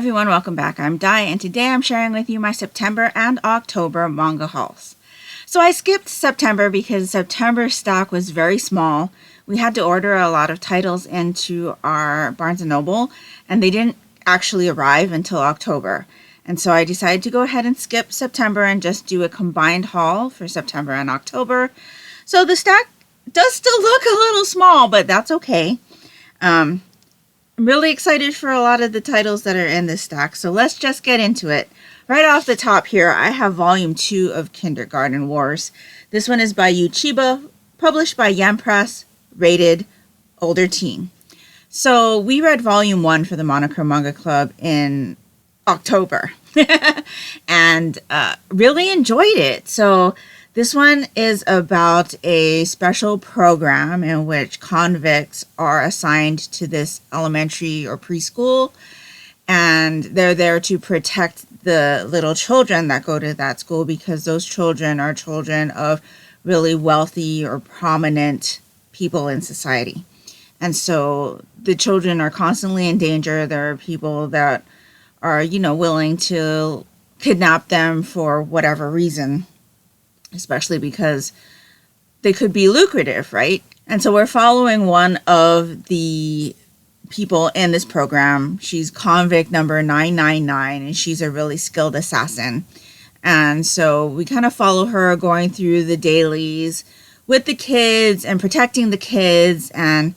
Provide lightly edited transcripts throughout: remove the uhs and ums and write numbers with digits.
everyone, welcome back. I'm Dai, and today I'm sharing with you my September and October manga hauls. So I skipped September because September's stock was very small. We had to order a lot of titles into our Barnes & Noble, and they didn't actually arrive until October. And so I decided to go ahead and skip September and just do a combined haul for September and October. So the stack does still look a little small, but that's okay. I'm really excited for a lot of the titles that are in this stack, so let's just get into it. Right off the top here, I have Volume 2 of Kindergarten Wars. This one is by Chiba, published by Yen Press, rated older teen. So we read Volume 1 for the Monochrome Manga Club in October and really enjoyed it. So this one is about a special program in which convicts are assigned to this elementary or preschool, and they're there to protect the little children that go to that school because those children are children of really wealthy or prominent people in society. And so the children are constantly in danger. There are people that are, willing to kidnap them for whatever reason, especially because they could be lucrative, right? And so we're following one of the people in this program. She's convict number 999, and she's a really skilled assassin. And so we kind of follow her going through the dailies with the kids and protecting the kids and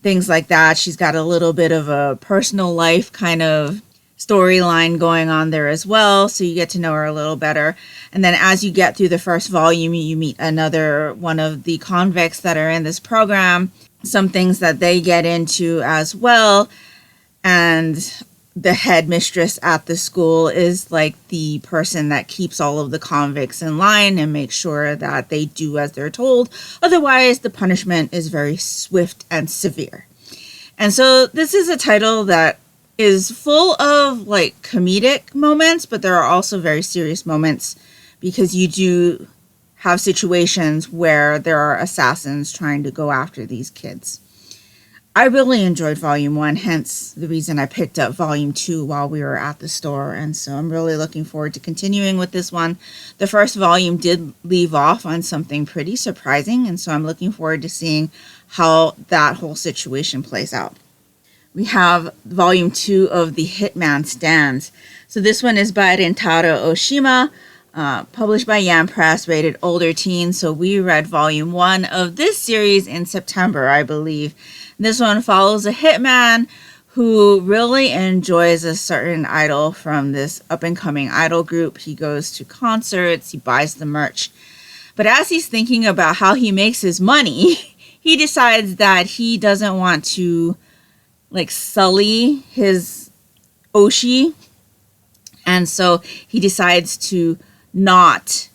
things like that. She's got a little bit of a personal life kind of storyline going on there as well, so you get to know her a little better. And then as you get through the first volume, you meet another one of the convicts that are in this program, some things that they get into as well. And the headmistress at the school is like the person that keeps all of the convicts in line and makes sure that they do as they're told. Otherwise, the punishment is very swift and severe. And so this is a title that is full of like comedic moments, but there are also very serious moments because you do have situations where there are assassins trying to go after these kids. I really enjoyed Volume 1, hence the reason I picked up Volume 2 while we were at the store, and so I'm really looking forward to continuing with this one. The first volume did leave off on something pretty surprising, and so I'm looking forward to seeing how that whole situation plays out. We have Volume 2 of The Hitman Stands. So this one is by Rentaro Oshima, published by Yen Press, rated older teen. So we read Volume 1 of this series in September, I believe. This one follows a hitman who really enjoys a certain idol from this up-and-coming idol group. He goes to concerts, he buys the merch. But as he's thinking about how he makes his money, he decides that he doesn't want to sully his Oshi. And so he decides to not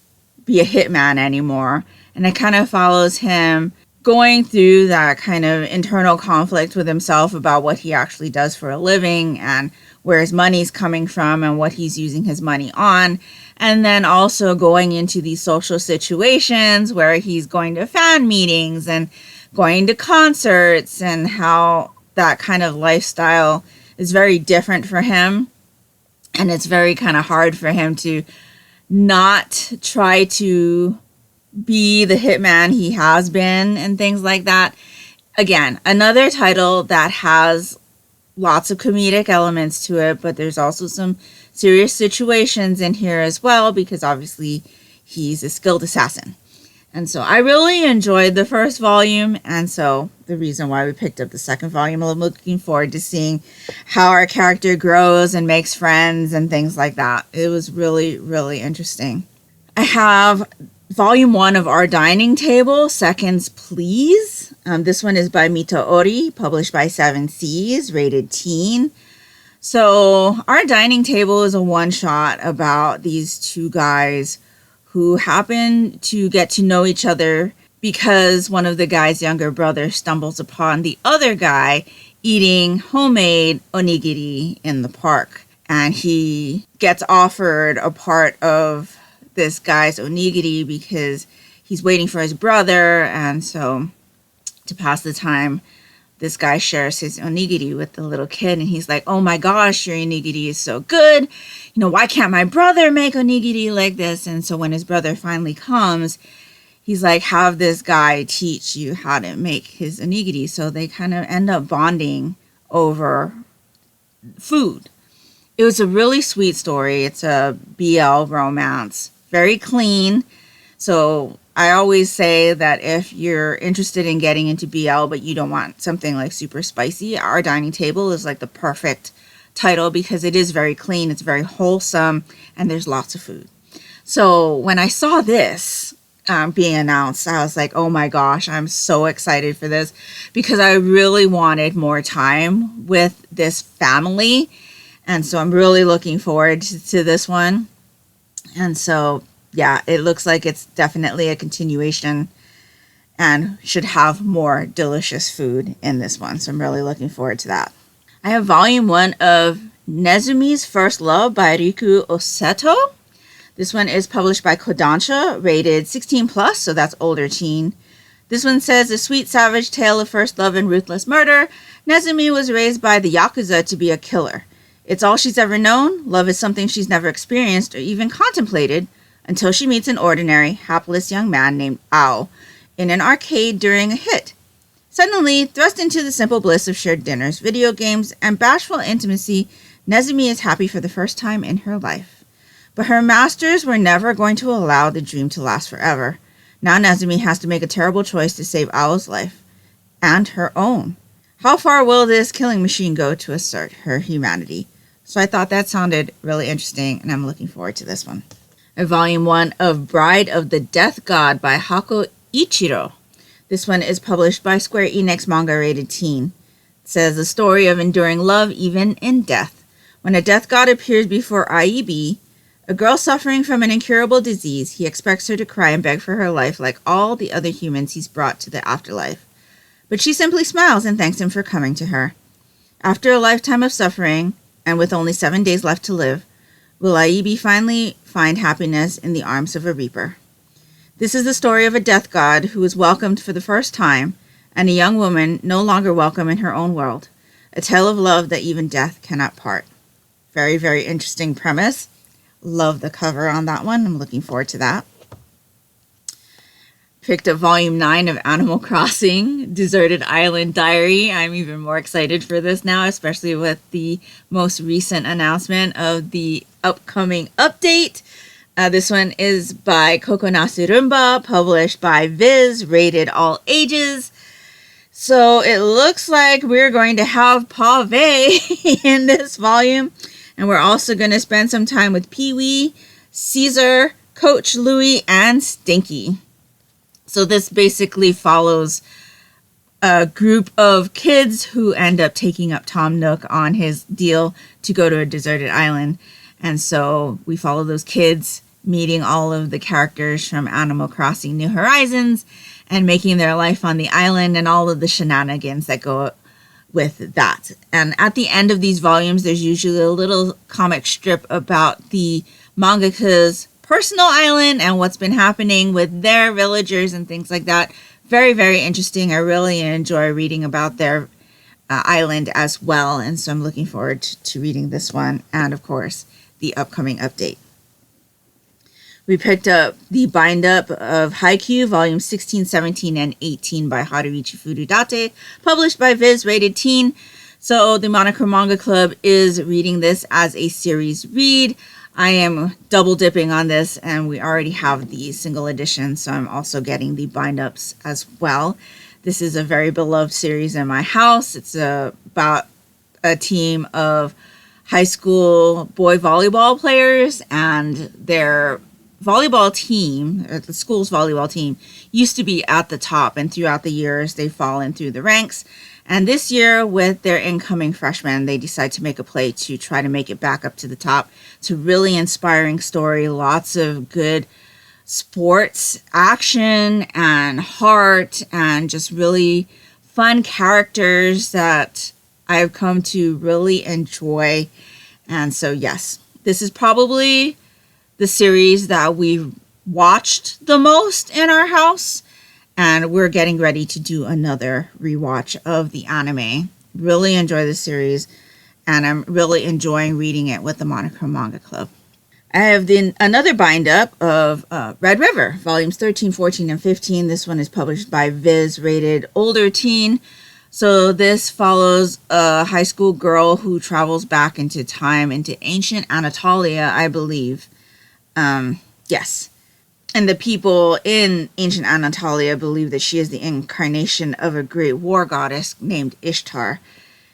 be a hitman anymore. And it kind of follows him going through that kind of internal conflict with himself about what he actually does for a living and where his money's coming from and what he's using his money on. And then also going into these social situations where he's going to fan meetings and going to concerts, and how that kind of lifestyle is very different for him. And it's very kind of hard for him to not try to be the hitman he has been and things like that. Again, another title that has lots of comedic elements to it, but there's also some serious situations in here as well because obviously he's a skilled assassin. And so I really enjoyed the first volume, and so the reason why we picked up the second volume, I'm looking forward to seeing how our character grows and makes friends and things like that. It was really, really interesting. I have Volume 1 of Our Dining Table, Seconds Please. This one is by Mito Ori, published by 7 Seas, rated teen. So Our Dining Table is a one-shot about these two guys who happen to get to know each other because one of the guy's younger brothers stumbles upon the other guy eating homemade onigiri in the park. And he gets offered a part of this guy's onigiri because he's waiting for his brother. And so to pass the time, this guy shares his onigiri with the little kid, and he's like, oh my gosh, your onigiri is so good. Why can't my brother make onigiri like this? And so when his brother finally comes, he's like, have this guy teach you how to make his onigiri. So they kind of end up bonding over food. It was a really sweet story. It's a BL romance, very clean. So I always say that if you're interested in getting into BL, but you don't want something like super spicy, Our Dining Table is like the perfect title because it is very clean, it's very wholesome, and there's lots of food. So when I saw this being announced, I was like, oh my gosh, I'm so excited for this because I really wanted more time with this family. And so I'm really looking forward to this one. And so, yeah, it looks like it's definitely a continuation and should have more delicious food in this one. So I'm really looking forward to that. I have volume 1 of Nezumi's First Love by Riku Oseto. This one is published by Kodansha, rated 16 plus, so that's older teen. This one says, a sweet savage tale of first love and ruthless murder. Nezumi was raised by the Yakuza to be a killer. It's all she's ever known. Love is something she's never experienced or even contemplated until she meets an ordinary, hapless young man named Ao in an arcade during a hit. Suddenly, thrust into the simple bliss of shared dinners, video games, and bashful intimacy, Nezumi is happy for the first time in her life. But her masters were never going to allow the dream to last forever. Now Nezumi has to make a terrible choice to save Ao's life and her own. How far will this killing machine go to assert her humanity? So I thought that sounded really interesting, and I'm looking forward to this one. Volume 1 of Bride of the Death God by Hako Ichiro. This one is published by Square Enix, manga rated teen. It says the story of enduring love even in death. When a death god appears before IEB, a girl suffering from an incurable disease, he expects her to cry and beg for her life like all the other humans he's brought to the afterlife. But she simply smiles and thanks him for coming to her. After a lifetime of suffering, and with only 7 days left to live, will Aibi finally find happiness in the arms of a reaper? This is the story of a death god who is welcomed for the first time, and a young woman no longer welcome in her own world. A tale of love that even death cannot part. Very, very interesting premise. Love the cover on that one. I'm looking forward to that. Picked up volume 9 of Animal Crossing, Deserted Island Diary. I'm even more excited for this now, especially with the most recent announcement of the upcoming update. This one is by Kokonase Rumba, published by Viz, rated all ages. So it looks like we're going to have Pave in this volume. And we're also going to spend some time with Pee-wee, Caesar, Coach Louie, and Stinky. So this basically follows a group of kids who end up taking up Tom Nook on his deal to go to a deserted island. And so we follow those kids meeting all of the characters from Animal Crossing New Horizons and making their life on the island and all of the shenanigans that go with that. And at the end of these volumes, there's usually a little comic strip about the mangaka's personal island and what's been happening with their villagers and things like that. Very, very interesting. I really enjoy reading about their island as well. And so I'm looking forward to reading this one and, of course, the upcoming update. We picked up the bind-up of Haikyuu, volumes 16, 17, and 18 by Haruichi Furudate, published by Viz, rated teen. So the Monochrome Manga Club is reading this as a series read. I am double dipping on this, and we already have the single edition, so I'm also getting the bind-ups as well. This is a very beloved series in my house. It's about a team of high school boy volleyball players, and their volleyball team, the school's volleyball team, used to be at the top, and throughout the years they've fallen through the ranks. And this year, with their incoming freshmen, they decide to make a play to try to make it back up to the top. It's a really inspiring story, lots of good sports action and heart, and just really fun characters that I've come to really enjoy. And so, yes, this is probably the series that we've watched the most in our house. And we're getting ready to do another rewatch of the anime. Really enjoy the series, and I'm really enjoying reading it with the Monochrome Manga Club. I have another bind up of Red River, volumes 13, 14, and 15. This one is published by Viz, rated older teen. So this follows a high school girl who travels back into time, into ancient Anatolia, I believe. Yes. And the people in ancient Anatolia believe that she is the incarnation of a great war goddess named Ishtar.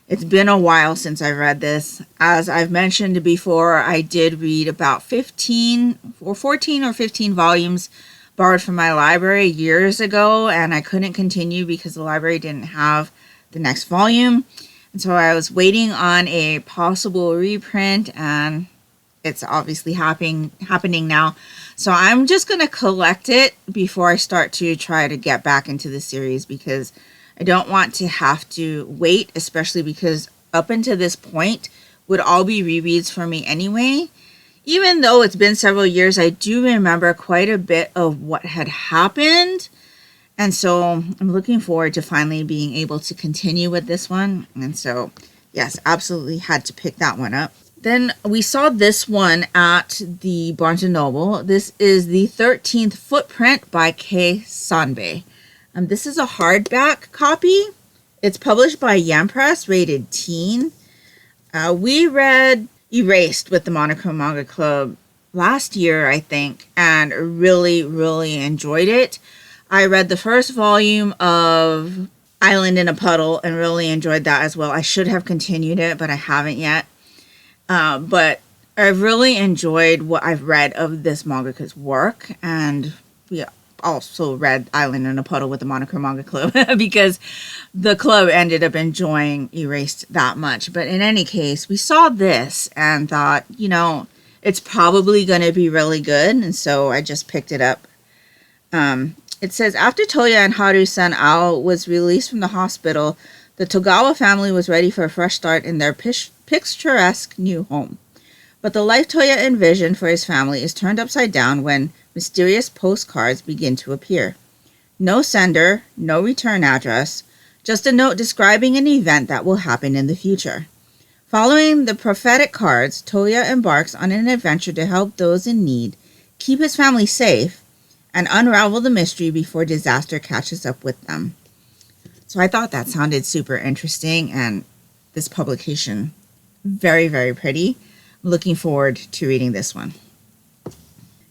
It's been a while since I read this. As I've mentioned before, I did read about 14 or 15 volumes borrowed from my library years ago, and I couldn't continue because the library didn't have the next volume. And so I was waiting on a possible reprint, and it's obviously happening now. So I'm just going to collect it before I start to try to get back into the series, because I don't want to have to wait, especially because up until this point would all be rereads for me anyway. Even though it's been several years, I do remember quite a bit of what had happened. And so I'm looking forward to finally being able to continue with this one. And so, yes, absolutely had to pick that one up. Then we saw this one at the Barnes & Noble. This is the 13th Footprint by Kei Sanbei. This is a hardback copy. It's published by Yen Press, rated teen. We read Erased with the Monochrome Manga Club last year, I think, and really, really enjoyed it. I read the first volume of Island in a Puddle and really enjoyed that as well. I should have continued it, but I haven't yet. But I've really enjoyed what I've read of this mangaka's work, and we also read Island in a Puddle with the Monochrome Manga Club because the club ended up enjoying Erased that much. But in any case, we saw this and thought, it's probably going to be really good, and so I just picked it up. It says, after Toya and Haru-san Ao was released from the hospital, the Togawa family was ready for a fresh start in their picturesque new home. But the life Toya envisioned for his family is turned upside down when mysterious postcards begin to appear. No sender, no return address, just a note describing an event that will happen in the future. Following the prophetic cards, Toya embarks on an adventure to help those in need, keep his family safe, and unravel the mystery before disaster catches up with them. So I thought that sounded super interesting, and this publication, very, very pretty. I'm looking forward to reading this one.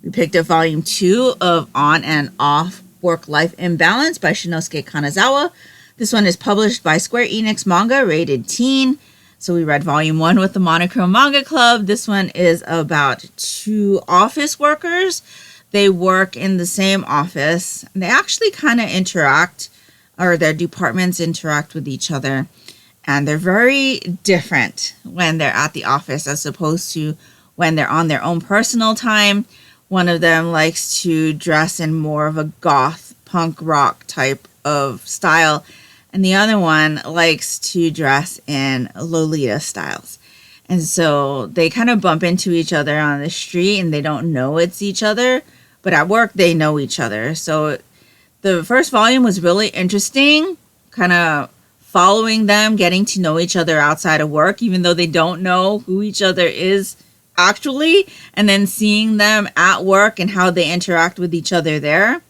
We picked up volume 2 of On and Off Work-Life Imbalance by Shinosuke Kanazawa. This one is published by Square Enix Manga, rated teen. So we read volume 1 with the Monochrome Manga Club. This one is about 2 office workers. They work in the same office. They actually kind of interact, or their departments interact with each other. And they're very different when they're at the office as opposed to when they're on their own personal time. One of them likes to dress in more of a goth punk rock type of style, and the other one likes to dress in Lolita styles. And so they kind of bump into each other on the street, and they don't know it's each other, but at work they know each other. So the first volume was really interesting, kind of following them, getting to know each other outside of work, even though they don't know who each other is actually, and then seeing them at work and how they interact with each other there.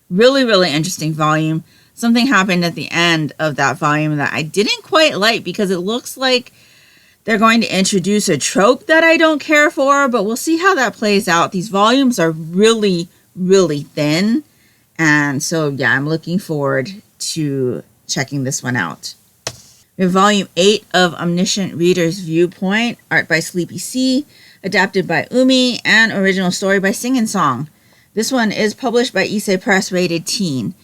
Really, really interesting volume. Something happened at the end of that volume that I didn't quite like, because it looks like they're going to introduce a trope that I don't care for, but we'll see how that plays out. These volumes are really, really thin, and so yeah, I'm looking forward to checking this one out. We have volume 8 of Omniscient Reader's Viewpoint, art by Sleepy C, adapted by Umi, and original story by Sing and Song. This one is published by Issei Press, rated teen.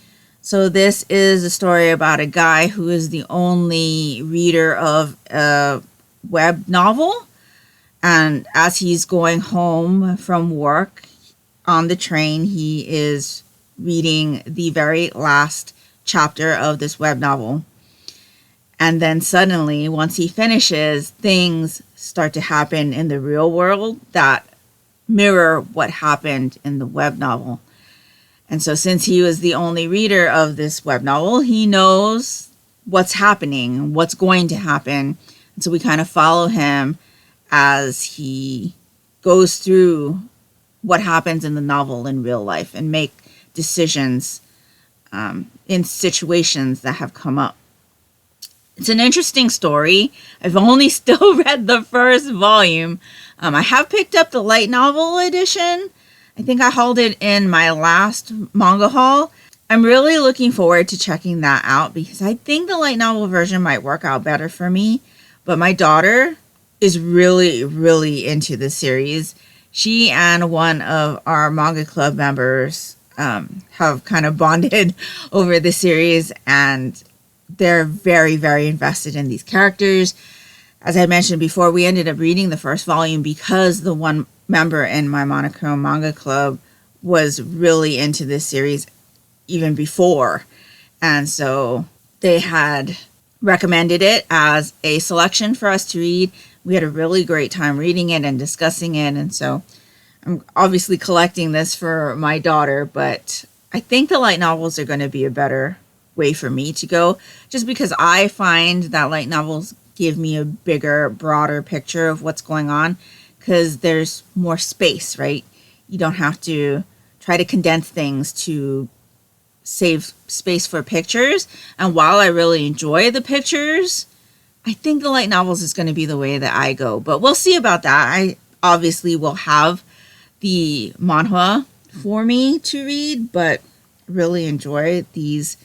So this is a story about a guy who is the only reader of a web novel, and as he's going home from work on the train, he is reading the very last chapter of this web novel. And then suddenly, once he finishes, things start to happen in the real world that mirror what happened in the web novel. And so since he was the only reader of this web novel, he knows what's happening, what's going to happen. And so we kind of follow him as he goes through what happens in the novel in real life and make decisions in situations that have come up. It's an interesting story. I've only still read the first volume. I have picked up the light novel edition. I think I hauled it in my last manga haul. I'm really looking forward to checking that out because I think the light novel version might work out better for me. But my daughter is really, really into this series. She and one of our manga club members have kind of bonded over the series, and they're very, very invested in these characters. As I mentioned before, we ended up reading the first volume because the one member in my Monochrome Manga Club was really into this series even before. And so they had recommended it as a selection for us to read. We had a really great time reading it and discussing it. And so I'm obviously collecting this for my daughter, but I think the light novels are going to be a better way for me to go, just because I find that light novels give me a bigger, broader picture of what's going on because there's more space, right? You don't have to try to condense things to save space for pictures. And while I really enjoy the pictures, I think the light novels is going to be the way that I go. But we'll see about that. I obviously will have the manhwa for me to read, but really enjoy these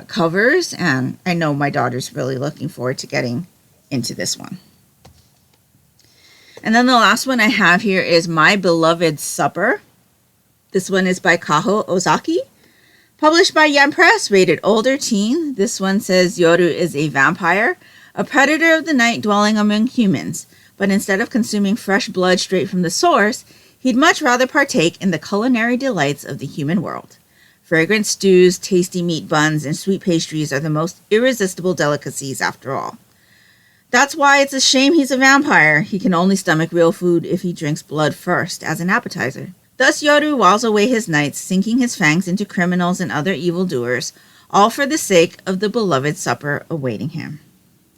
covers. And I know my daughter's really looking forward to getting into this one. And then the last one I have here is My Beloved Supper. This one is by Kaho Ozaki. Published by Yen Press, rated older teen. This one says Yoru is a vampire, a predator of the night dwelling among humans. But instead of consuming fresh blood straight from the source, he'd much rather partake in the culinary delights of the human world. Fragrant stews, tasty meat buns, and sweet pastries are the most irresistible delicacies after all. That's why it's a shame he's a vampire. He can only stomach real food if he drinks blood first as an appetizer. Thus Yoru whiles away his nights, sinking his fangs into criminals and other evildoers, all for the sake of the beloved supper awaiting him.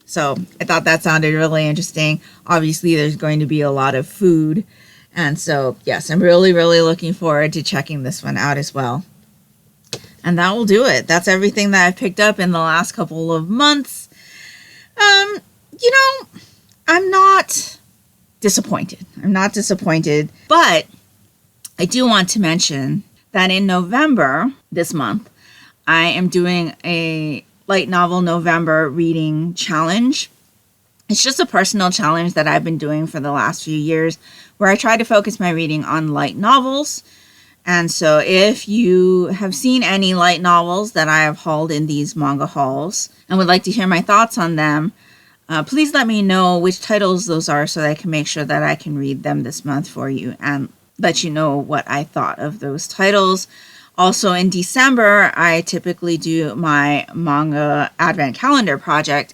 So I thought that sounded really interesting. Obviously, there's going to be a lot of food. And so, yes, I'm really, really looking forward to checking this one out as well. And that will do it. That's everything that I've picked up in the last couple of months. I'm not disappointed. But I do want to mention that in November, this month, I am doing a light novel November reading challenge. It's just a personal challenge that I've been doing for the last few years where I try to focus my reading on light novels. And so if you have seen any light novels that I have hauled in these manga hauls and would like to hear my thoughts on them, please let me know which titles those are so that I can make sure that I can read them this month for you and let you know what I thought of those titles. Also in December, I typically do my manga advent calendar project,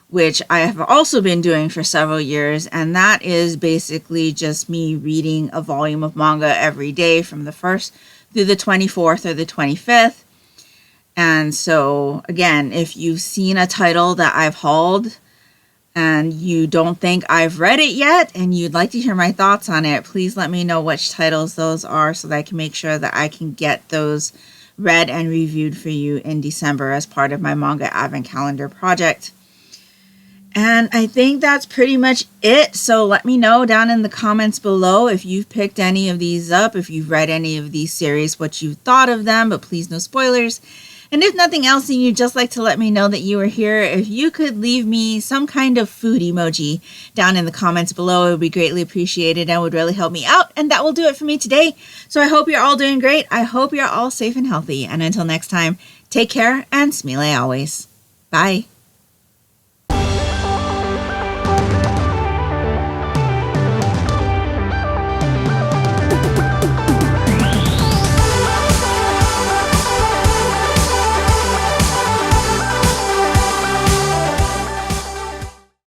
which I have also been doing for several years. And that is basically just me reading a volume of manga every day from the 1st through the 24th or the 25th. And so again, if you've seen a title that I've hauled and you don't think I've read it yet and you'd like to hear my thoughts on it, please let me know which titles those are so that I can make sure that I can get those read and reviewed for you in December as part of my manga advent calendar project. And I think that's pretty much it. So let me know down in the comments below if you've picked any of these up, if you've read any of these series, what you thought of them, but please no spoilers. And if nothing else, and you'd just like to let me know that you were here, if you could leave me some kind of food emoji down in the comments below, it would be greatly appreciated and would really help me out. And that will do it for me today. So I hope you're all doing great. I hope you're all safe and healthy. And until next time, take care and smile always. Bye.